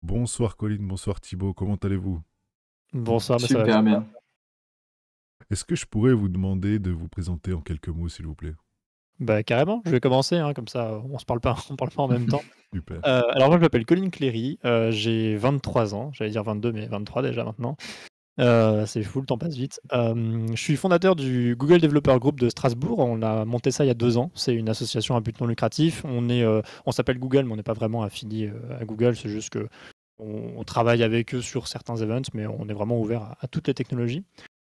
Bonsoir Colline, bonsoir Thibaut, comment allez-vous? Bonsoir, mais ça va Super super. bien. Est-ce que je pourrais vous demander de vous présenter en quelques mots, s'il vous plaît? Bah, carrément, je vais commencer, hein, comme ça, on se parle pas on parle pas en même temps. Super, Alors moi, je m'appelle Colin Cléry, j'ai 23 ans, j'allais dire 22, mais 23 déjà maintenant. C'est fou, le temps passe vite. Je suis fondateur du Google Developer Group de Strasbourg. On a monté ça il y a 2 ans. C'est une association à but non lucratif. On s'appelle Google, mais on n'est pas vraiment affilié, à Google. C'est juste qu'on travaille avec eux sur certains events, mais on est vraiment ouvert à toutes les technologies.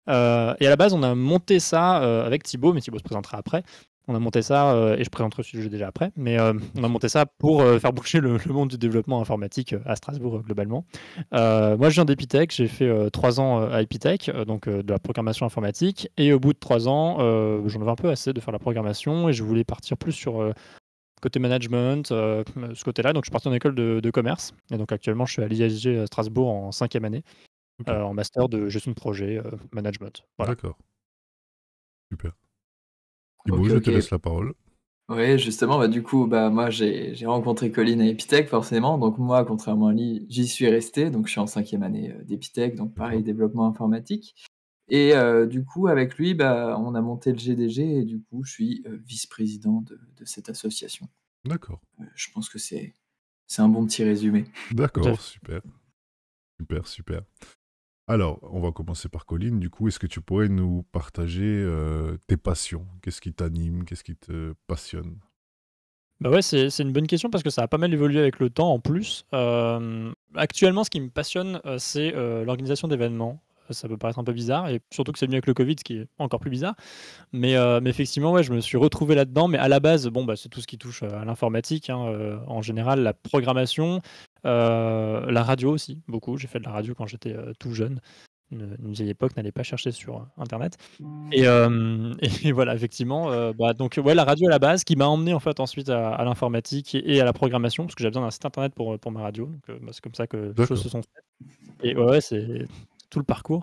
Et à la base, on a monté ça avec Thibaut, mais Thibaut se présentera après. On a monté ça, et je présenterai le sujet déjà après, mais bien on a sûr. monté ça pour faire bouger le monde du développement informatique à Strasbourg globalement. Moi, je viens d'Epitech, j'ai fait 3 ans à Epitech, donc de la programmation informatique, et au bout de 3 ans, j'en avais un peu assez de faire la programmation et je voulais partir plus sur côté management, ce côté-là. Donc, je suis parti en école de commerce, et donc actuellement, je suis à l'ISG Strasbourg en 5e année Ok, en master de gestion de projet, management. Voilà. d'accord, super. Thibaut, Ok, je te ok. laisse la parole. Ouais, justement, du coup, moi, j'ai rencontré Colin à Epitech, forcément. Donc, moi, contrairement à lui, j'y suis resté. Donc, je suis en 5e année d'Epitech, donc pareil, D'accord, développement informatique. Et du coup, avec lui, on a monté le GDG et du coup, je suis vice-président de cette association. d'accord, Je pense que c'est un bon petit résumé. Tout à d'accord, fait. super, super, super. Alors, on va commencer par Colline. Du coup, est-ce que tu pourrais nous partager tes passions? Qu'est-ce qui t'anime? Qu'est-ce qui te passionne? Bah, ouais, c'est une bonne question parce que ça a pas mal évolué avec le temps en plus. Actuellement, ce qui me passionne, c'est, l'organisation d'événements. Ça peut paraître un peu bizarre et surtout que c'est venu avec le Covid, ce qui est encore plus bizarre. Mais effectivement, ouais, je me suis retrouvé là-dedans. Mais à la base, bon, bah, c'est tout ce qui touche, à l'informatique, hein, en général, la programmation, la radio aussi, beaucoup. J'ai fait de la radio quand j'étais, tout jeune. Une vieille époque, n'allez pas chercher sur, internet. Et voilà, effectivement, donc ouais, la radio à la base qui m'a emmené en fait ensuite à l'informatique et à la programmation parce que j'avais besoin d'un site internet pour ma radio, donc c'est comme ça que les choses se D'accord, sont faites et ouais, ouais, c'est tout le parcours.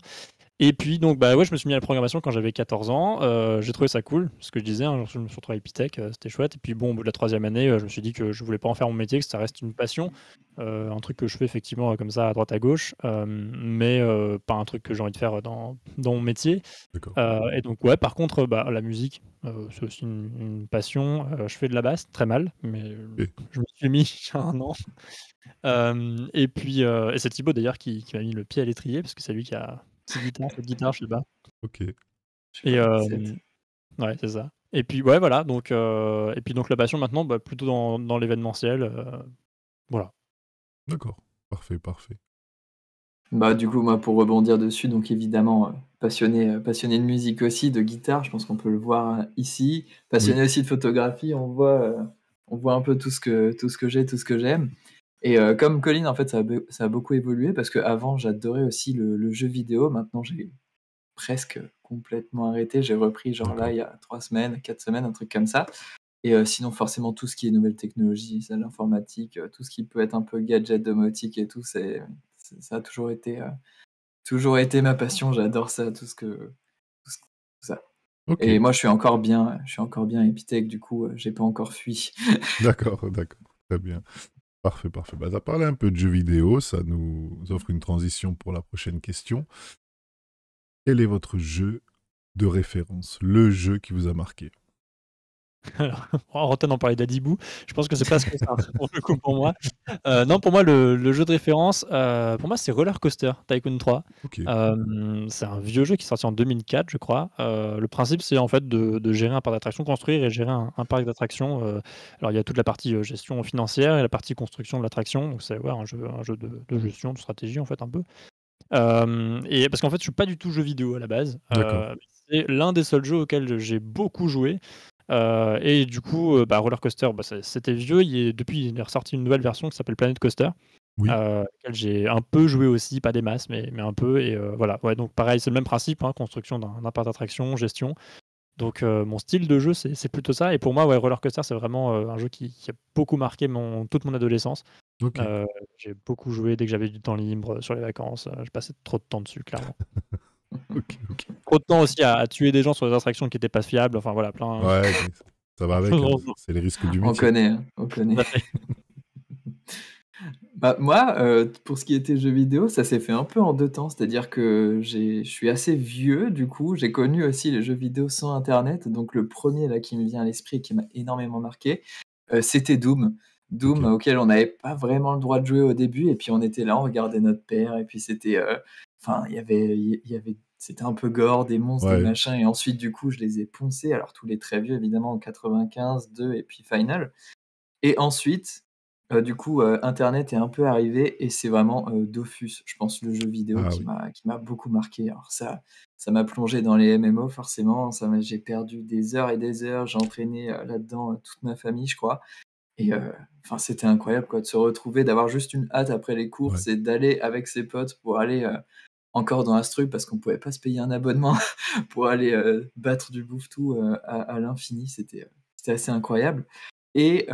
Et puis donc bah, ouais, je me suis mis à la programmation quand j'avais 14 ans, j'ai trouvé ça cool, ce que je disais, hein, je me suis retrouvé à Epitech, c'était chouette et puis bon, au bout de la 3e année, je me suis dit que je voulais pas en faire mon métier, que ça reste une passion, un truc que je fais effectivement, comme ça à droite à gauche, mais pas un truc que j'ai envie de faire dans mon métier. d'accord. Et donc ouais, par contre, bah, la musique, c'est aussi une passion, je fais de la basse, très mal, mais Ok, je me suis mis il y a 1 an. Et puis, et c'est Thibaut d'ailleurs qui m'a mis le pied à l'étrier parce que c'est lui qui a cette guitare, je sais pas. ok, Je sais Et pas, 7. ouais, c'est ça. Et puis ouais, voilà, donc et puis donc la passion maintenant, bah, plutôt dans l'événementiel, voilà. d'accord. Parfait, parfait. Du coup, moi, pour rebondir dessus, donc évidemment, passionné de musique aussi, de guitare, je pense qu'on peut le voir, ici. Oui, Passionné aussi de photographie, on voit un peu tout ce que j'ai, tout ce que j'aime. Et comme Colin, en fait, ça a beaucoup évolué parce qu'avant, j'adorais aussi le jeu vidéo. Maintenant, j'ai presque complètement arrêté. J'ai repris genre là, d'accord. il y a 3 semaines, 4 semaines, un truc comme ça. Et sinon, forcément, tout ce qui est nouvelles technologies, ça, l'informatique, tout ce qui peut être un peu gadget, domotique et tout, ça a toujours été ma passion. J'adore ça, tout ça. Ok, Et moi, je suis encore bien Epitech, du coup, j'ai pas encore fui. d'accord, d'accord. Très bien. Parfait, parfait. Bah, tu as parlé un peu de jeux vidéo, ça nous offre une transition pour la prochaine question. Quel est votre jeu de référence, le jeu qui vous a marqué? Alors, on va d'en parler d'Adibou. Je pense que c'est presque ça, pour le coup, pour moi. Non, pour moi, le jeu de référence, pour moi, c'est Roller Coaster Tycoon 3. Ok, C'est un vieux jeu qui est sorti en 2004, je crois. Le principe, c'est en fait de gérer un parc d'attractions, construire et gérer un parc d'attractions. Alors, il y a toute la partie gestion financière et la partie construction de l'attraction. Donc, c'est ouais, un jeu de gestion, de stratégie, en fait, un peu. Et parce qu'en fait, je suis pas du tout jeu vidéo à la base. d'accord. C'est l'un des seuls jeux auxquels j'ai beaucoup joué. Et du coup, bah, Roller Coaster, bah, c'était vieux. Depuis, il est ressorti une nouvelle version qui s'appelle Planet Coaster, Oui, laquelle j'ai un peu joué aussi, pas des masses, mais un peu. Et voilà. Ouais, donc pareil, c'est le même principe, hein, construction d'un parc d'attraction, gestion. Donc mon style de jeu, c'est plutôt ça. Et pour moi, ouais, Roller Coaster, c'est vraiment un jeu qui a beaucoup marqué toute mon adolescence. ok. Heu, j'ai beaucoup joué dès que j'avais du temps libre, sur les vacances, je passais trop de temps dessus, clairement. Ok, ok. Trop de temps aussi à tuer des gens sur des attractions qui étaient pas fiables, enfin voilà, plein Ouais, mais ça va plein de avec, hein. choses. C'est les risques du On métier. connaît, hein, on connaît. Tout à fait. Bah, moi, pour ce qui était jeux vidéo, ça s'est fait un peu en 2 temps. C'est-à-dire que je suis assez vieux, du coup, j'ai connu aussi les jeux vidéo sans internet. Donc le premier là qui me vient à l'esprit et qui m'a énormément marqué, c'était Doom. Doom, Ok. auquel on n'avait pas vraiment le droit de jouer au début et puis on était là, on regardait notre père et puis c'était, enfin, il y avait c'était un peu gore, des monstres, des Ouais, machins et ensuite du coup, je les ai poncés, alors tous les très vieux évidemment en 95, 2 et puis Final. Et ensuite, du coup, internet est un peu arrivé et c'est vraiment, Dofus, je pense, le jeu vidéo ah qui oui, m'a beaucoup marqué. Alors ça m'a plongé dans les MMO forcément, j'ai perdu des heures et des heures, j'ai entraîné, là-dedans, toute ma famille, je crois et enfin, c'était incroyable, quoi, de se retrouver, d'avoir juste une hâte après les ouais. courses et d'aller avec ses potes pour aller, encore dans Astrup parce qu'on pouvait pas se payer un abonnement pour aller, battre du bouffetou, à l'infini. C'était assez incroyable et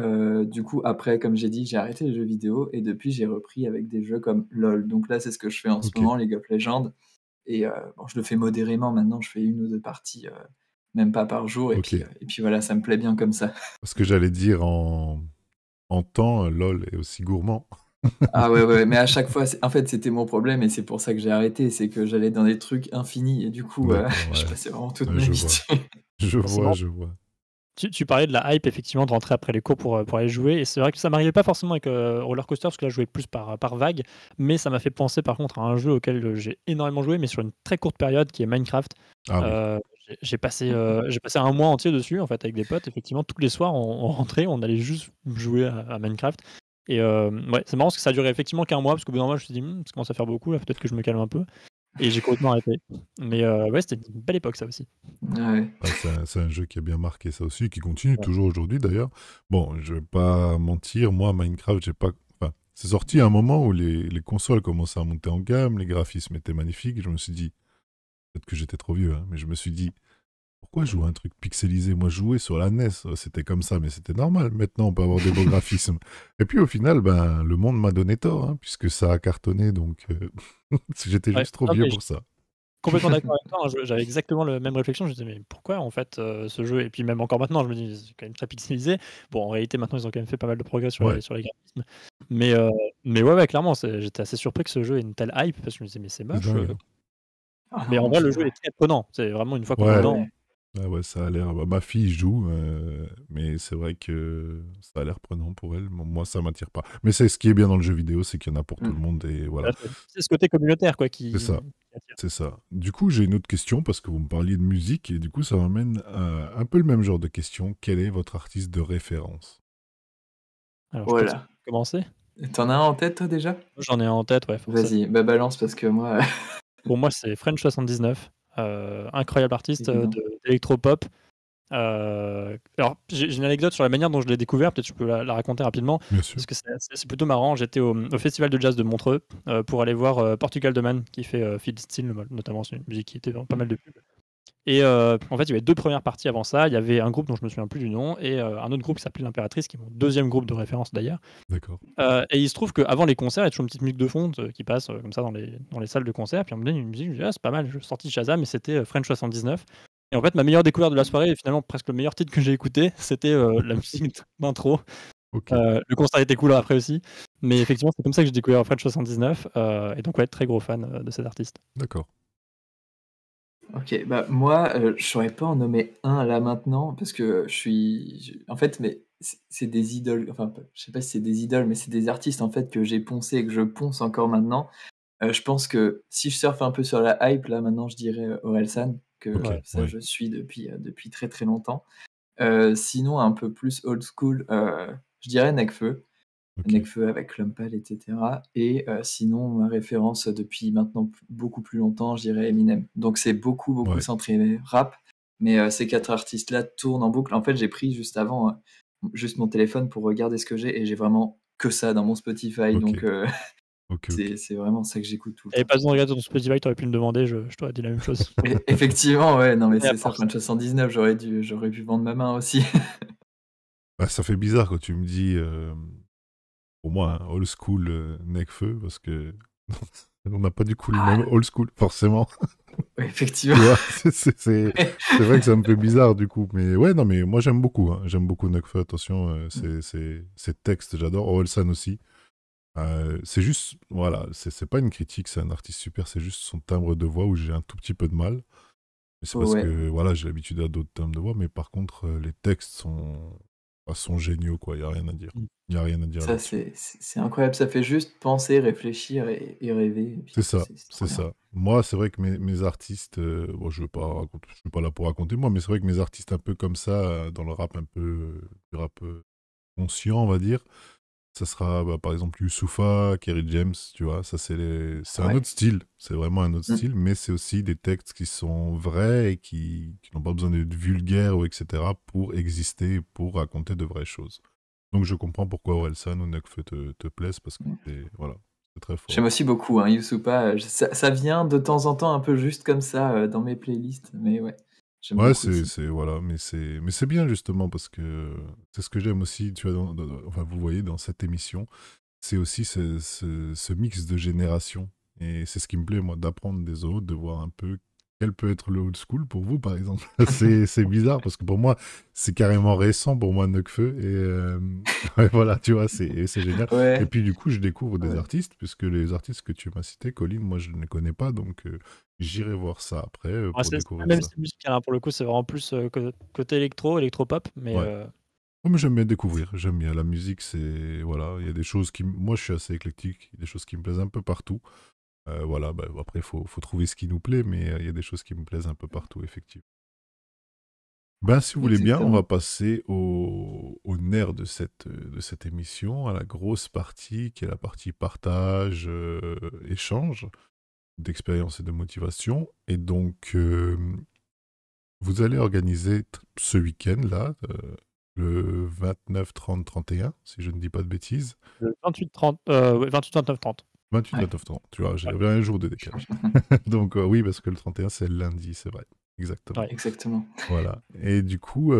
du coup, après, comme j'ai dit, j'ai arrêté les jeux vidéo et depuis, j'ai repris avec des jeux comme LOL. Donc là, c'est ce que je fais en ce Ok, moment, League of Legends et bon, je le fais modérément maintenant, je fais 1 ou 2 parties, même pas par jour ok. et puis voilà, ça me plaît bien comme ça. Parce que j'allais dire en temps, LOL est aussi gourmand. Ah ouais, ouais, mais à chaque fois, en fait, c'était mon problème et c'est pour ça que j'ai arrêté, c'est que j'allais dans des trucs infinis et du coup, D'accord, je ouais. passais vraiment toute Ouais, ma je vie vois. dessus. Je C'est vois, marrant. je vois. Tu parlais de la hype, effectivement, de rentrer après les cours pour aller jouer. Et c'est vrai que ça m'arrivait pas forcément avec Roller Coaster, parce que là, je jouais plus par vague. Mais ça m'a fait penser, par contre, à un jeu auquel j'ai énormément joué, mais sur une très courte période, qui est Minecraft. Ah oui. Euh, j'ai passé un mois entier dessus, en fait, avec des potes. Effectivement, tous les soirs, on rentrait, on allait juste jouer à Minecraft. Et ouais, c'est marrant parce que ça a duré effectivement qu'un mois, parce qu'au bout d'un mois, je me suis dit, ça commence à faire beaucoup, là, peut-être que je me calme un peu. Et j'ai complètement arrêté. Mais ouais, c'était une belle époque, ça aussi. Ouais. Ah, c'est un jeu qui a bien marqué ça aussi, qui continue toujours aujourd'hui d'ailleurs. Bon, je vais pas mentir, moi, Minecraft, j'ai pas. Enfin, c'est sorti à un moment où les consoles commençaient à monter en gamme, les graphismes étaient magnifiques. Je me suis dit, peut-être que j'étais trop vieux, hein, mais je me suis dit, pourquoi jouer à un truc pixelisé? Moi, je jouais sur la NES, c'était comme ça, mais c'était normal. Maintenant, on peut avoir des beaux graphismes. Et puis au final, ben, le monde m'a donné tort, hein, puisque ça a cartonné, donc j'étais Ouais. juste trop Non, vieux mais pour ça. complètement d'accord avec toi, hein, j'avais exactement la même réflexion. Je me disais: «Mais pourquoi en fait, ce jeu?» Et puis même encore maintenant, je me dis: «C'est quand même très pixelisé». Bon, en réalité, maintenant, ils ont quand même fait pas mal de progrès sur Ouais, les graphismes. Mais ouais, ouais, clairement, j'étais assez surpris que ce jeu ait une telle hype parce que je me disais: «Mais c'est c'est moche». dingue, hein. Ah Mais en non, vrai, le jeu est très prenant. C'est vraiment une fois qu'on est ah Ouais, dedans. ouais. ah ouais, ça a l'air. Bah, ma fille joue, mais c'est vrai que ça a l'air prenant pour elle. Moi, ça m'attire pas. Mais c'est ce qui est bien dans le jeu vidéo, c'est qu'il y en a pour tout le Mmh. monde et Tout voilà. à fait. C'est ce côté communautaire quoi C'est ça, qui attire. c'est ça. Du coup, j'ai une autre question parce que vous me parliez de musique et du coup, ça m'amène à un peu le même genre de question. Quel est votre artiste de référence? Alors je Oh peux peut-être là. commencer? Tu en as un en tête toi déjà? Moi, j'en ai un en tête, ouais, forcément. Vas-y, bah balance parce que moi, Pour moi, c'est French79, incroyable artiste, évident. de d'électropop. Alors, j'ai une anecdote sur la manière dont je l'ai découvert, peut-être je peux la raconter rapidement, Bien sûr. parce que c'est plutôt marrant. J'étais au festival de jazz de Montreux pour aller voir Portugal The Man, qui fait Feel Still, notamment. C'est une musique qui était dans pas mal de pubs. Et en fait, il y avait deux premières parties avant ça. Il y avait un groupe dont je me souviens plus du nom, et un autre groupe qui s'appelait L'Impératrice, qui est mon deuxième groupe de référence d'ailleurs. D'accord. Et il se trouve qu'avant les concerts, il y a toujours une petite musique de fond qui passe comme ça dans les salles de concert. Puis on me donne une musique, je me dis, ah, c'est pas mal. Je suis sorti de Shazam, mais c'était French79. Et en fait, ma meilleure découverte de la soirée, et finalement presque le meilleur titre que j'ai écouté, c'était la musique d'intro. Ok, Le concert était cool après aussi. Mais effectivement, c'est comme ça que j'ai découvert French79. Et donc, ouais, très gros fan de cet artiste. d'accord. OK, bah, moi, je saurais pas en nommer un là maintenant parce que en fait, mais c'est des idoles, enfin, je sais pas si c'est des idoles, mais c'est des artistes en fait que j'ai poncé et que je ponce encore maintenant. Je pense que si je surfe un peu sur la hype là maintenant, je dirais, Orelsan, Ok, que ça ouais. je suis depuis très, très longtemps. Sinon un peu plus old school, je dirais Nekfeu. Ok, Nekfeu avec L'Homme et cetera et sinon ma référence depuis maintenant beaucoup plus longtemps, je dirais Eminem. Donc c'est beaucoup, beaucoup ouais. centré rap, mais ces 4 artistes-là tournent en boucle. En fait, j'ai pris juste avant, juste mon téléphone pour regarder ce que j'ai et j'ai vraiment que ça dans mon Spotify Ok, donc ok, ok. c'est vraiment ça que j'écoute tout le T'avais temps. pas besoin de regarder ton Spotify, t'aurais pu me demander, je t'aurais dit la même chose. Effectivement, ouais, non mais Et à c'est ça, force. French 79, j'aurais pu vendre ma main aussi. Bah, ça fait bizarre quand tu me dis, pour moi, hein, old school Nekfeu, parce que on n'a pas du coup le même Ah, old school, forcément. ouais, Tu effectivement. vois, c'est vrai que ça me fait bizarre du coup. Mais ouais, non, mais moi j'aime beaucoup. Hein. J'aime beaucoup Nekfeu, attention, ses textes, j'adore. Orelsan aussi. C'est juste, voilà, c'est pas une critique, c'est un artiste super, c'est juste son timbre de voix où j'ai un tout petit peu de mal. Mais c'est parce Ouais, que, voilà, j'ai l'habitude à d'autres timbres de voix, mais par contre, les textes sont géniaux, quoi, il n'y a rien à dire. Mm. Il n'y a rien à dire ça là-dessus. c'est incroyable, ça fait juste penser, réfléchir et rêver et puis C'est ça, c'est trop c'est bien. ça. Moi, c'est vrai que mes artistes, bon, je suis pas là pour raconter moi, mais c'est vrai que mes artistes un peu comme ça, dans le rap un peu, du rap conscient, on va dire, ça sera bah, par exemple Youssoupha, Kerry James, tu vois, ça c'est un Ouais. autre style, c'est vraiment un autre Mmh. style, mais c'est aussi des textes qui sont vrais et qui n'ont pas besoin d'être vulgaires ou etc. pour exister, pour raconter de vraies choses. Donc je comprends pourquoi Orelsan ou Nekfeu te plaisent parce que voilà, c'est très fort. J'aime aussi beaucoup, hein, Youssoupha, ça vient de temps en temps un peu juste comme ça, dans mes playlists, mais ouais, j'aime Ouais, beaucoup aussi. voilà, mais c'est bien justement parce que c'est ce que j'aime aussi, tu vois, enfin vous voyez dans cette émission, c'est aussi ce mix de générations. Et c'est ce qui me plaît, moi, d'apprendre des autres, de voir un peu quel peut être le old school pour vous, par exemple. C'est bizarre parce que pour moi, c'est carrément récent pour moi, Nekfeu. Et ouais, voilà, tu vois, c'est génial. Et Ouais, puis du coup, je découvre des ouais. artistes, puisque les artistes que tu m'as cités, Colline, moi, je ne les connais pas, donc j'irai voir ça après Ouais, pour c'est pas découvrir le même ça. style musical, hein, pour le coup, c'est vraiment plus côté électro-pop, mais Ouais. Oh, mais j'aime bien découvrir, j'aime bien la musique, c'est voilà, il y a des choses moi je suis assez éclectique, il y a des choses qui me plaisent un peu partout. Voilà, bah, après faut trouver ce qui nous plaît, mais il y a des choses qui me plaisent un peu partout effectivement. Ben si vous voulez bien, on va Exactement. passer au nerf de cette émission, à la grosse partie qui est la partie partage, échange d'expérience et de motivation. Et donc vous allez organiser ce week-end là, le 29, 30, 31, si je ne dis pas de bêtises. le 28-30, ouais, 28-29-30. 28, Ouais. 29, 30, tu vois, Ouais, j'avais un jour de décalage. Donc oui, parce que le 31, c'est le lundi, c'est vrai. Exactement. ouais, Exactement. Voilà. Et du coup,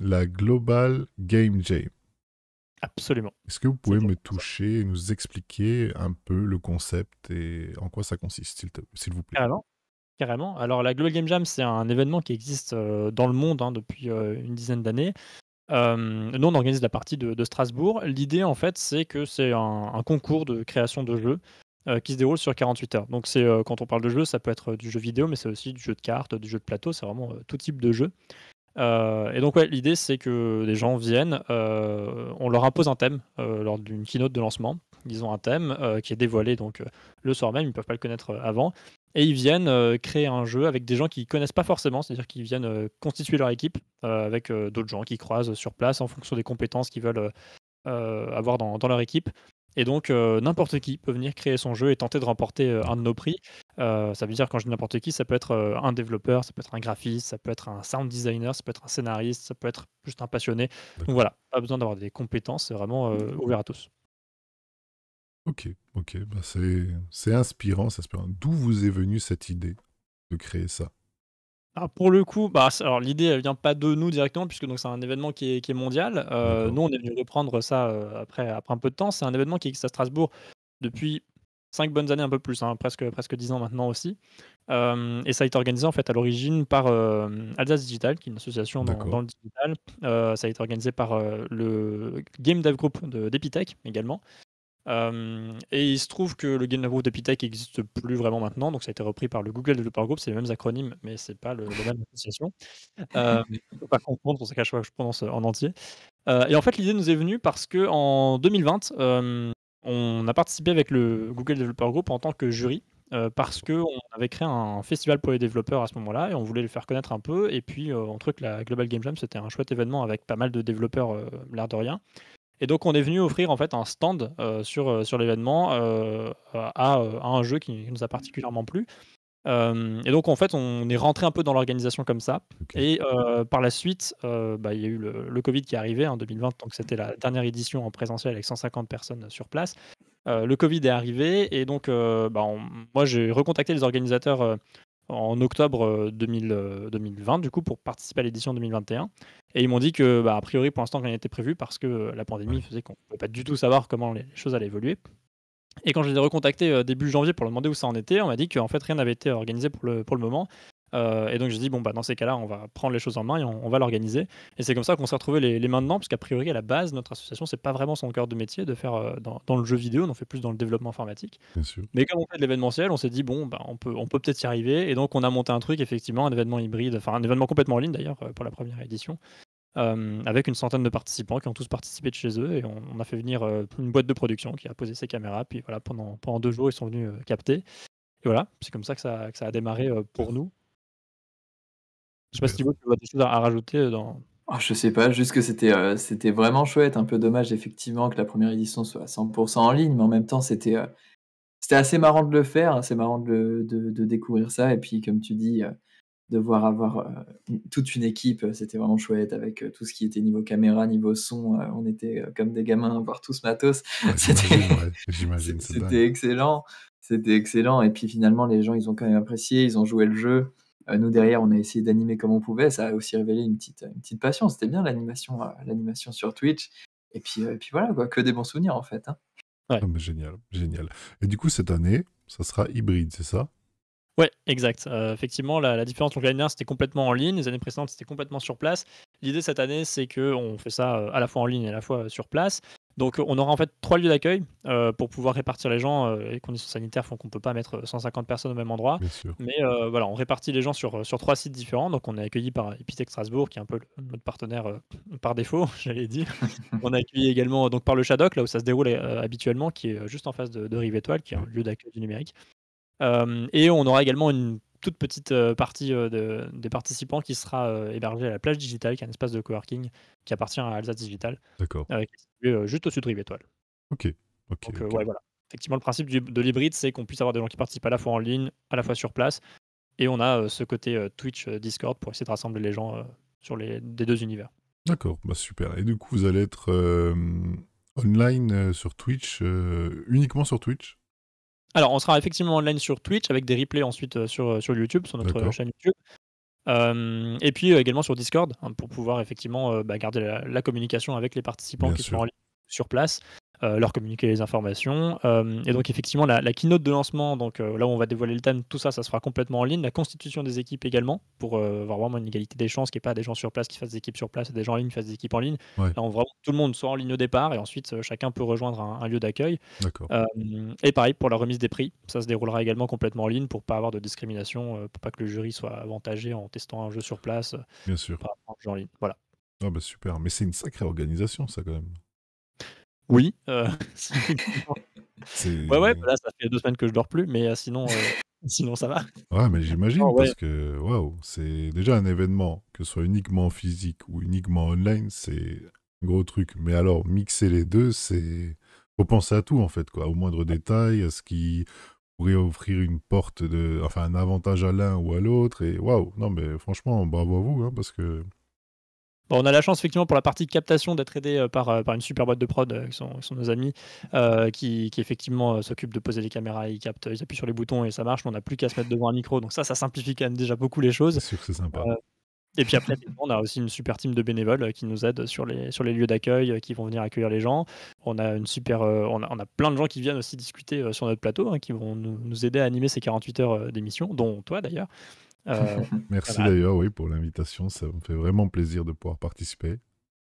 la Global Game Jam. absolument. Est-ce que vous C'est pouvez me exactement ça. toucher et nous expliquer un peu le concept et en quoi ça consiste, s'il vous plaît? Carrément, carrément. Alors la Global Game Jam, c'est un événement qui existe, dans le monde, hein, depuis, une dizaine d'années. Nous, on organise la partie de Strasbourg. L'idée, en fait, c'est que c'est un concours de création de jeux, qui se déroule sur 48 heures. Donc c'est, quand on parle de jeu, ça peut être du jeu vidéo, mais c'est aussi du jeu de cartes, du jeu de plateau, c'est vraiment, tout type de jeu. Et donc ouais, l'idée c'est que des gens viennent, on leur impose un thème, lors d'une keynote de lancement. Ils ont un thème, qui est dévoilé donc, le soir même, ils ne peuvent pas le connaître, avant et ils viennent, créer un jeu avec des gens qu'ils connaissent pas forcément. C'est-à-dire qu'ils viennent, constituer leur équipe, avec, d'autres gens qu'ils croisent sur place en fonction des compétences qu'ils veulent, avoir dans leur équipe et donc n'importe qui peut venir créer son jeu et tenter de remporter, un de D'accord. nos prix. Ça veut dire quand je dis n'importe qui, ça peut être, un développeur, ça peut être un graphiste, ça peut être un sound designer, ça peut être un scénariste, ça peut être juste un passionné. Donc D'accord. voilà, pas besoin d'avoir des compétences, c'est vraiment, ouvert à tous. Ok, ok, bah c'est inspirant, c'est inspirant. D'où vous est venue cette idée de créer ça? Alors pour le coup, bah, alors l'idée elle vient pas de nous directement puisque donc c'est un événement qui est mondial. D'accord. Nous on est venu reprendre ça, après un peu de temps. C'est un événement qui existe à Strasbourg depuis 5 bonnes années, un peu plus, hein, presque 10 ans maintenant aussi. Et ça a été organisé en fait à l'origine par, Alsace Digital, qui est une association dans D'accord. le digital. Ça a été organisé par, le Game Dev Group d'Epitech également. Et il se trouve que le Game Dev Group d'Epitech n'existe plus vraiment maintenant, donc ça a été repris par le Google Developer Group. C'est les mêmes acronymes, mais c'est pas la même association. Faut pas confondre, c'est pour ça qu'à chaque fois je prononce, en entier. Et en fait, l'idée nous est venue parce qu'en 2020, on a participé avec le Google Developer Group en tant que jury, parce qu'on avait créé un festival pour les développeurs à ce moment-là et on voulait les faire connaître un peu et puis, on trouvait que la Global Game Jam, c'était un chouette événement avec pas mal de développeurs, l'air de rien et donc on est venu offrir en fait un stand, sur l'événement, à un jeu qui nous a particulièrement plu. Et donc en fait, on est rentré un peu dans l'organisation comme ça Ok. et par la suite, bah, il y a eu le covid qui est arrivé en 2020, donc c'était la dernière édition en présentiel avec 150 personnes sur place. Le covid est arrivé et donc bah, moi j'ai recontacté les organisateurs, en octobre, 2020 du coup pour participer à l'édition 2021 et ils m'ont dit que, bah, a priori pour l'instant rien n'était prévu parce que, la pandémie Ouais. faisait qu'on ne pouvait pas du tout savoir comment les choses allaient évoluer. Et quand je les ai recontactés, début janvier pour leur demander où ça en était, on m'a dit qu'en fait rien n'avait été organisé pour le moment. Et donc j'ai dit: «Bon, bah, dans ces cas-là, on va prendre les choses en main et on va l'organiser». Et c'est comme ça qu'on s'est retrouvés les mains dedans, parce qu'a priori, à la base, notre association, c'est pas vraiment son cœur de métier de faire, dans le jeu vidéo, on en fait plus dans le développement informatique. Bien sûr. Mais comme on fait de l'événementiel, on s'est dit: «Bon, bah, on peut peut-être y arriver», et donc on a monté un truc effectivement, un événement hybride, enfin un événement complètement en ligne d'ailleurs, pour la première édition, avec une centaine de participants qui ont tous participé de chez eux, et on a fait venir, une boîte de production qui a posé ses caméras, puis voilà, pendant 2 jours, ils sont venus, capter, et voilà, c'est comme ça que ça a démarré, pour nous. Je sais pas si Super. Thibaut, tu as des choses à rajouter, dans Oh, je sais pas, juste que c'était vraiment chouette. Un peu dommage effectivement que la première édition soit à 100 en ligne, mais en même temps c'était assez marrant de le faire, assez marrant de découvrir ça, et puis comme tu dis, devoir avoir, toute une équipe, c'était vraiment chouette avec, tout ce qui était niveau caméra, niveau son, on était, comme des gamins à voir tout ce matos. Ouais, C'était j'imagine, ouais, j'imagine, c'est dingue. c'était excellent, et puis finalement les gens ils ont quand même apprécié, ils ont joué le jeu. Nous derrière on a essayé d'animer comme on pouvait, ça a aussi révélé une petite passion. C'était bien l'animation sur Twitch, et puis voilà quoi, que des bons souvenirs en fait, hein. ouais. Ah, mais génial, génial. Et du coup, cette année, ça sera hybride, c'est ça? Ouais, exact. Effectivement, la différence, donc l'année dernière, c'était complètement en ligne. Les années précédentes, c'était complètement sur place. L'idée cette année, c'est qu'on fait ça, à la fois en ligne et à la fois, sur place. Donc, on aura en fait 3 lieux d'accueil, pour pouvoir répartir les gens. Les conditions sanitaires font qu'on peut pas mettre, 150 personnes au même endroit. Bien sûr. Mais, voilà, on répartit les gens sur 3 sites différents. Donc on est accueillis par Epitech Strasbourg, qui est un peu notre partenaire, par défaut, j'allais dire. On est accueillis également donc par le Shadok, là où ça se déroule, habituellement, qui est, juste en face de Rive Étoile, qui est un Ouais. lieu d'accueil du numérique. Et on aura également une toute petite, partie, des participants qui sera, hébergée à la Plage Digitale, qui est un espace de coworking qui appartient à Alsace Digital, D'accord. qui est situé, juste au-dessus de Rive Étoile. Ok. Ok, Donc, ok. ouais, voilà. Effectivement, le principe de l'hybride, c'est qu'on puisse avoir des gens qui participent à la fois en ligne, à la fois sur place, et on a, ce côté, Twitch, Discord, pour essayer de rassembler les gens, sur les des 2 univers. D'accord, bah super. Et du coup, vous allez être online sur Twitch, uniquement sur Twitch? Alors, on sera effectivement online sur Twitch avec des replays ensuite, sur YouTube, sur notre, D'accord, chaîne YouTube. Et puis, également sur Discord, hein, pour pouvoir effectivement, garder la communication avec les participants bien qui sont en sûr. ligne sur place, leur communiquer les informations. Et donc effectivement la keynote de lancement, donc, là où on va dévoiler le thème, tout ça, ça sera complètement en ligne. La constitution des équipes également, pour, avoir vraiment une égalité des chances, qu'il y ait pas des gens sur place qui fassent des équipes sur place et des gens en ligne qui fassent des équipes en ligne. Ouais, Là, on vraiment tout le monde soit en ligne au départ, et ensuite, chacun peut rejoindre un lieu d'accueil. d'accord, Et pareil pour la remise des prix, ça se déroulera également complètement en ligne pour pas avoir de discrimination, pour pas que le jury soit avantagé en testant un jeu sur place, bien sûr. par rapport à un jeu en ligne. Voilà. Ah bah super. Mais c'est une sacrée organisation, ça, quand même. Oui, c'est effectivement ouais, ouais, C'est... bah, là, ça fait 2 semaines que je dors plus, mais sinon, sinon ça va. Ouais, mais Non, j'imagine, ouais. parce que, waouh, c'est déjà un événement, que ce soit uniquement physique ou uniquement online, c'est un gros truc. Mais alors, mixer les deux, c'est... Faut penser à tout, en fait, quoi. Au moindre détail, à ce qui pourrait offrir une porte de... Enfin, un avantage à l'un ou à l'autre. Et waouh, non, mais franchement, bravo à vous, hein, parce que... Bon, on a la chance effectivement pour la partie captation d'être aidé, par une super boîte de prod, qui sont nos amis, qui effectivement, s'occupent de poser les caméras. Ils captent, ils appuient sur les boutons et ça marche. On n'a plus qu'à se mettre devant un micro, donc ça simplifie quand même déjà beaucoup les C'est choses. sûr que c'est sympa. Heu Et puis après, on a aussi une super team de bénévoles, qui nous aident sur les lieux d'accueil, qui vont venir accueillir les gens. On a une super, on a plein de gens qui viennent aussi discuter, sur notre plateau, hein, qui vont nous aider à animer ces 48 heures, d'émission, dont toi d'ailleurs. Merci Voilà. d'ailleurs, oui, pour l'invitation. Ça me fait vraiment plaisir de pouvoir participer.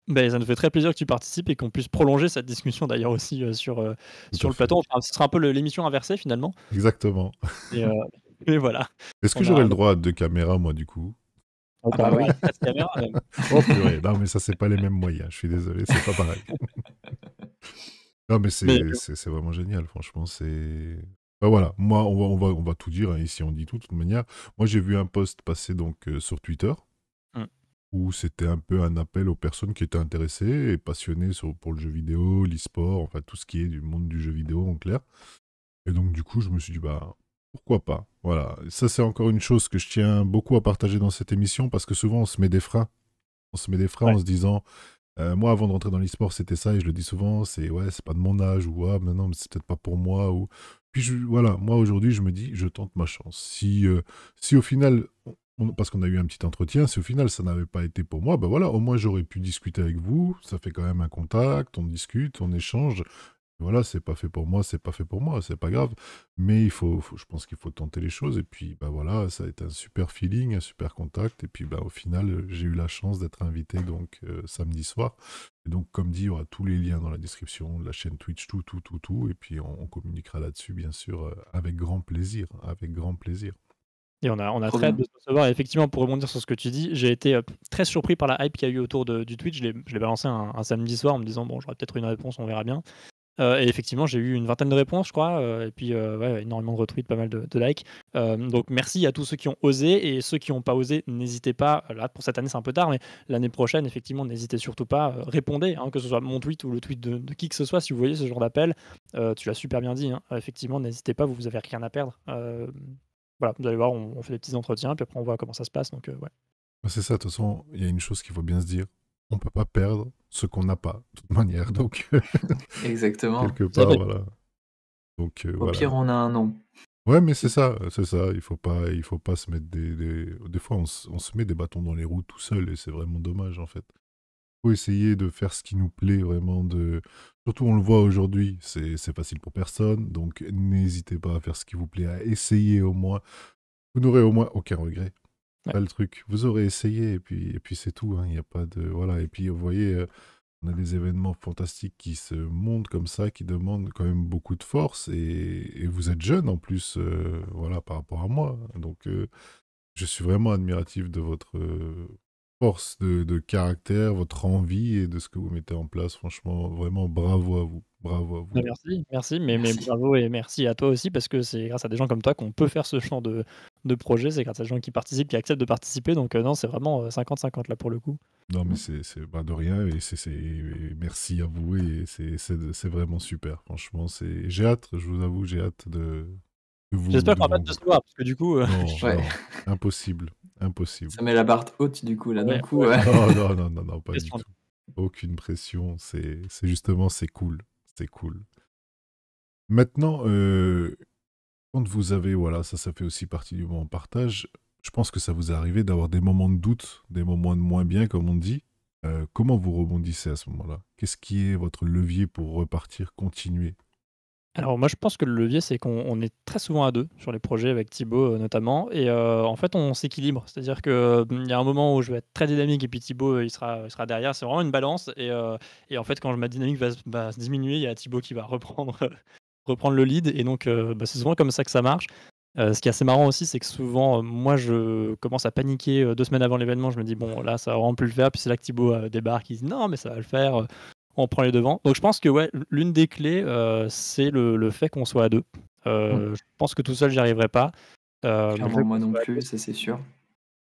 Beh, ça nous fait très plaisir que tu participes et qu'on puisse prolonger cette discussion d'ailleurs aussi, Tout sur à le fait. plateau. Enfin, ce sera un peu l'émission inversée finalement, Exactement. et et voilà. Est-ce que On j'aurai a le droit à 2 caméras, moi, du coup? Ah bah oui. carrément 4 caméras même. Oh purée, non mais ça c'est pas les mêmes moyens, je suis désolé, c'est pas pareil. Non mais Mais c'est vraiment génial, franchement, c'est... Bah voilà, moi on va tout dire, hein, ici on dit tout de toute manière. Moi j'ai vu un post passer donc sur Twitter, mmh, où c'était un peu un appel aux personnes qui étaient intéressées et passionnées pour le jeu vidéo, l'e-sport, enfin tout ce qui est du monde du jeu vidéo en clair. Et donc du coup je me suis dit bah pourquoi pas, voilà. Ça c'est encore une chose que je tiens beaucoup à partager dans cette émission, parce que souvent on se met des freins. On se met des freins ouais. en se disant, moi avant de rentrer dans l'e-sport c'était ça, et je le dis souvent, c'est ouais c'est pas de mon âge, ou ah mais non mais c'est peut-être pas pour moi, ou puis voilà, moi aujourd'hui je me dis je tente ma chance. Si au final, parce qu'on a eu un petit entretien, si au final ça n'avait pas été pour moi, ben voilà, au moins j'aurais pu discuter avec vous, ça fait quand même un contact, on discute, on échange, voilà, c'est pas fait pour moi, c'est pas fait pour moi, c'est pas grave. Mais je pense qu'il faut tenter les choses. Et puis, bah voilà, ça a été un super feeling, un super contact. Et puis, bah, au final, j'ai eu la chance d'être invité donc samedi soir. Et donc, comme dit, il y aura tous les liens dans la description de la chaîne Twitch, tout, tout, tout, tout. Et puis, on communiquera là-dessus, bien sûr, avec grand plaisir, avec grand plaisir. Et on a Trop très hâte bien. de se recevoir. Et effectivement, pour rebondir sur ce que tu dis, j'ai été très surpris par la hype qu'il y a eu autour du Twitch. Je l'ai balancé un samedi soir en me disant, bon, j'aurai peut-être une réponse, on verra bien. Et effectivement, j'ai eu une vingtaine de réponses, je crois, et puis ouais, énormément de retweets, pas mal de likes. Donc merci à tous ceux qui ont osé, et ceux qui n'ont pas osé, n'hésitez pas. Là, pour cette année, c'est un peu tard, mais l'année prochaine, effectivement, n'hésitez surtout pas. Répondez, hein, que ce soit mon tweet ou le tweet de qui que ce soit, si vous voyez ce genre d'appel. Tu l'as super bien dit, hein. Effectivement, n'hésitez pas, vous avez rien à perdre. Voilà, vous allez voir, on fait des petits entretiens, puis après on voit comment ça se passe. Donc ouais. Bah, c'est ça, de toute façon, il y a une chose qu'il faut bien se dire. On peut pas perdre ce qu'on n'a pas, de toute manière. Donc, Exactement. quelque C'est part, vrai. voilà. Donc, Au voilà. pire, on a un nom. Ouais, mais c'est ça, c'est ça. Il faut pas se mettre des fois, on se met des bâtons dans les roues tout seul et c'est vraiment dommage, en fait. Faut essayer de faire ce qui nous plaît vraiment. Surtout, on le voit aujourd'hui, c'est facile pour personne. Donc, n'hésitez pas à faire ce qui vous plaît, à essayer au moins. Vous n'aurez au moins aucun regret. Ouais. Pas le truc. Vous aurez essayé et puis c'est tout, hein. Il n'y a pas de. Voilà. Et puis, vous voyez, on a des événements fantastiques qui se montent comme ça, qui demandent quand même beaucoup de force. Et vous êtes jeune en plus, voilà, par rapport à moi. Donc, je suis vraiment admiratif de votre force de caractère, votre envie et de ce que vous mettez en place. Franchement, vraiment, bravo à vous. Bravo à vous. Bah, merci, mais Merci. bravo et merci à toi aussi parce que c'est grâce à des gens comme toi qu'on peut faire ce genre de projet. C'est grâce à des gens qui participent, qui acceptent de participer. Donc non, c'est vraiment 50-50 là pour le coup. Non, mais c'est bah, de rien et et merci à vous et c'est vraiment super. Franchement, j'ai hâte, je vous avoue, j'ai hâte J'espère de qu'on va pas vous. te recevoir parce que du coup, Non, Ouais. non, impossible, impossible. Ça met la barre haute du coup là d'un ouais, coup. ouais, Non, non, non, non, non, pas du pression. tout. Aucune pression. C'est justement, c'est cool, c'est cool. Maintenant, quand vous avez, voilà, ça fait aussi partie du moment partage. Je pense que ça vous est arrivé d'avoir des moments de doute, des moments de moins bien, comme on dit. Comment vous rebondissez à ce moment-là? Qu'est-ce qui est votre levier pour repartir, continuer? Alors moi je pense que le levier c'est qu'on est très souvent à deux sur les projets avec Thibaut notamment et en fait on s'équilibre. C'est-à-dire que, il y a un moment où je vais être très dynamique et puis Thibaut, il sera derrière. C'est vraiment une balance et en fait quand ma dynamique va se diminuer, il y a Thibaut qui va reprendre, reprendre le lead et donc bah, c'est souvent comme ça que ça marche. Ce qui est assez marrant aussi, c'est que souvent, moi je commence à paniquer, 2 semaines avant l'événement. Je me dis: «Bon là ça va vraiment plus le faire», puis c'est là que Thibaut, débarque, il dit: «Non mais ça va le faire», on prend les devants. Donc je pense que ouais, l'une des clés, c'est le fait qu'on soit à 2. Mmh. Je pense que tout seul j'y arriverai pas, mais le fait Clairement, moi qu'on non soit à 2, plus, ça c'est sûr.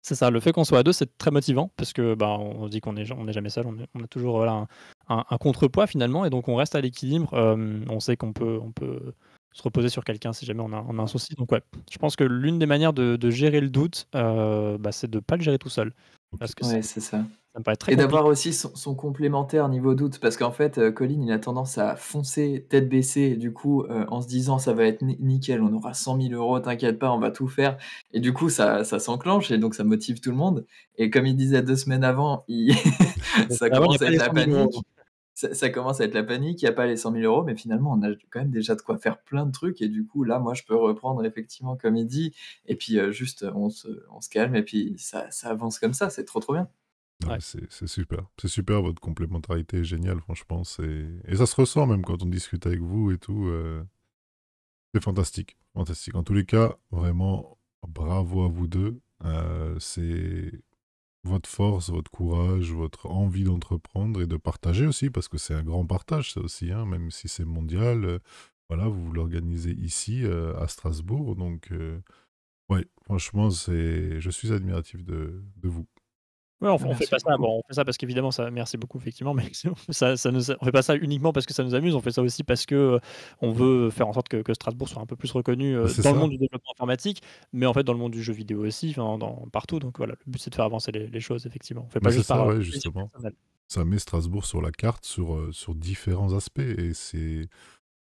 c'est ça, le fait qu'on soit à 2, c'est très motivant parce que, bah, on se dit qu'on est jamais seul, on a toujours, voilà, un contrepoids finalement et donc on reste à l'équilibre. On sait qu'on peut se reposer sur quelqu'un si jamais on a un souci. Donc ouais, je pense que l'une des manières de gérer le doute, bah, c'est de pas le gérer tout seul. Ok. Parce que Ouais, c'est ça. ça me paraît très Et compliqué. d'avoir aussi son complémentaire niveau doute, parce qu'en fait, Colin, il a tendance à foncer tête baissée, du coup, en se disant: «Ça va être nickel, on aura 100 000 €, t'inquiète pas, on va tout faire» et du coup, ça s'enclenche et donc ça motive tout le monde et comme il disait 2 semaines avant, il Donc ça avant, il y a commence à pas être les la 100 000 €. panique. Ça commence à être la panique, il y a pas les 100 000 €, mais finalement, on a quand même déjà de quoi faire plein de trucs et du coup, là, moi, je peux reprendre effectivement comme il dit et puis, juste, on se calme et puis ça avance comme ça, c'est trop, trop bien. Non, mais Ouais. c'est super. C'est super, votre complémentarité est géniale, franchement. Et ça se ressent même quand on discute avec vous et tout. C'est fantastique. Fantastique. En tous les cas, vraiment, bravo à vous deux. C'est votre force, votre courage, votre envie d'entreprendre et de partager aussi, parce que c'est un grand partage, ça aussi, hein, même si c'est mondial. Voilà, vous l'organisez ici, à Strasbourg. Donc, ouais, franchement, je suis admiratif de vous. Ouais, on Ah, fait merci pas ça, beaucoup. bon, on fait ça parce qu'évidemment ça merci beaucoup effectivement, mais on fait pas ça uniquement parce que ça nous amuse, on fait ça aussi parce que, on veut faire en sorte que Strasbourg soit un peu plus reconnu, C'est dans le ça. monde du développement informatique, mais en fait dans le monde du jeu vidéo aussi, enfin partout, donc voilà, le but c'est de faire avancer les choses effectivement. On fait Mais pas c'est juste ça, par, ouais, plaisir justement. personnel. Ça met Strasbourg sur la carte sur différents aspects. Et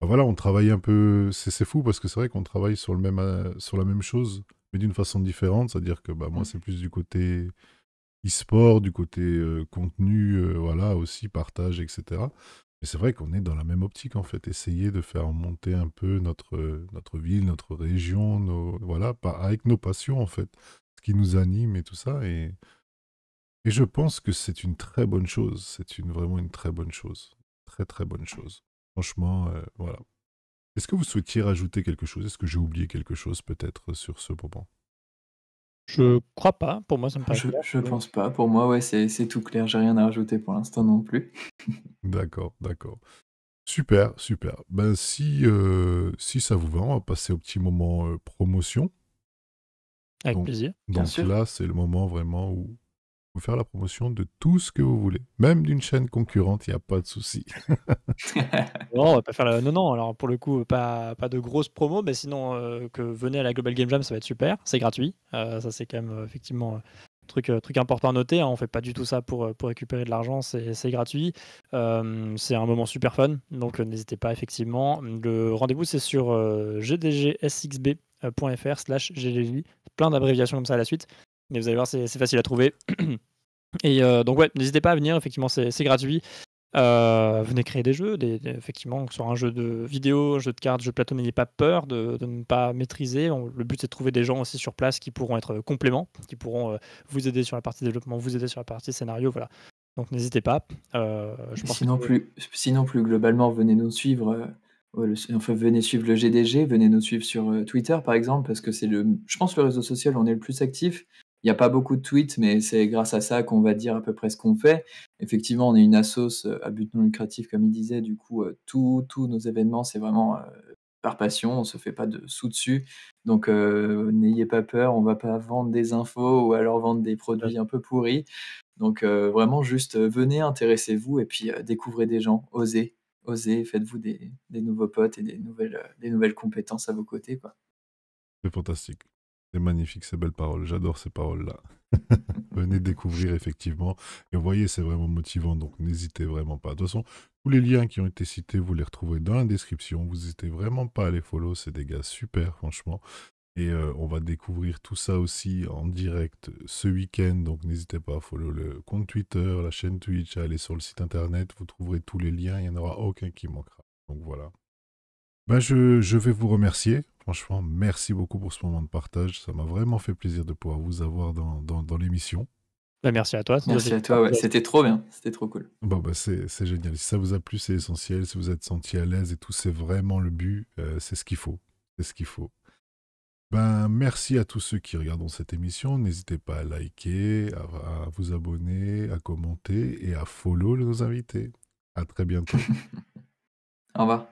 bah voilà, on travaille un peu. C'est fou parce que c'est vrai qu'on travaille sur la même chose, mais d'une façon différente. C'est-à-dire que bah, moi, Mmh. c'est plus du côté e-sport, du côté contenu, voilà, aussi, partage, etc. Mais c'est vrai qu'on est dans la même optique, en fait. Essayer de faire monter un peu notre ville, notre région, voilà, avec nos passions, en fait. Ce qui nous anime et tout ça. Et je pense que c'est une très bonne chose. Vraiment une très bonne chose. Très, très bonne chose. Franchement, voilà. Est-ce que vous souhaitiez rajouter quelque chose? Est-ce que j'ai oublié quelque chose, peut-être, sur ce moment? Je crois pas, pour moi ça me paraît clair. Je pense pas. Pour moi, ouais, c'est tout clair. J'ai rien à rajouter pour l'instant non plus. D'accord, d'accord. Super, super. Ben, si ça vous va, on va passer au petit moment promotion. Avec Donc, plaisir. Bien donc sûr. là, c'est le moment vraiment où vous faire la promotion de tout ce que vous voulez. Même d'une chaîne concurrente, il n'y a pas de souci. Non, on va pas faire la non, non, alors pour le coup, pas de grosses promos, mais sinon, que venez à la Global Game Jam, ça va être super. C'est gratuit. Ça, c'est quand même, effectivement, truc important à noter, hein. On fait pas du tout ça pour récupérer de l'argent, c'est gratuit. C'est un moment super fun, donc n'hésitez pas effectivement. Le rendez-vous, c'est sur, gdgsxb.fr/GGJ. Plein d'abréviations comme ça à la suite, mais vous allez voir, c'est facile à trouver et donc ouais, n'hésitez pas à venir, effectivement, c'est gratuit. Venez créer des jeux, effectivement, que ce soit un jeu de vidéo, un jeu de cartes, jeu de plateau, n'ayez pas peur de ne pas maîtriser. Le but, c'est de trouver des gens aussi sur place qui pourront être compléments, qui pourront vous aider sur la partie développement, vous aider sur la partie scénario, voilà. Donc n'hésitez pas. Je pense que Sinon, plus globalement, venez nous suivre. Enfin, venez suivre le GDG, venez nous suivre sur Twitter, par exemple, parce que je pense, le réseau social où on est le plus actif. Il n'y a pas beaucoup de tweets, mais c'est grâce à ça qu'on va dire à peu près ce qu'on fait. Effectivement, on est une assoce à but non lucratif, comme il disait. Du coup, tous nos événements, c'est vraiment par passion. On se fait pas de sous dessus. Donc, n'ayez pas peur. On va pas vendre des infos ou alors vendre des produits un peu pourris. Donc vraiment juste, venez, intéressez-vous et puis, découvrez des gens, osez, osez, faites-vous des nouveaux potes et des nouvelles compétences à vos côtés, quoi. C'est fantastique. C'est magnifique, ces belles paroles. J'adore ces paroles-là. Venez découvrir, effectivement. Et vous voyez, c'est vraiment motivant, donc n'hésitez vraiment pas. De toute façon, tous les liens qui ont été cités, vous les retrouverez dans la description. Vous n'hésitez vraiment pas à les follow. C'est des gars super, franchement. Et on va découvrir tout ça aussi en direct ce week-end. Donc n'hésitez pas à follow le compte Twitter, la chaîne Twitch, à aller sur le site internet. Vous trouverez tous les liens. Il n'y en aura aucun qui manquera. Donc voilà. Ben, je vais vous remercier. Franchement, merci beaucoup pour ce moment de partage. Ça m'a vraiment fait plaisir de pouvoir vous avoir dans l'émission. bah, merci à toi, ça nous a fait Merci à super toi, ouais, plaisir. c'était trop bien, c'était trop cool. Bon, bah, c'est génial. Si ça vous a plu, c'est essentiel. Si vous êtes senti à l'aise et tout, c'est vraiment le but. C'est ce qu'il faut. C'est ce qu'il faut. Ben, merci à tous ceux qui regardent cette émission. N'hésitez pas à liker, à vous abonner, à commenter et à follow nos invités. À très bientôt. Au revoir.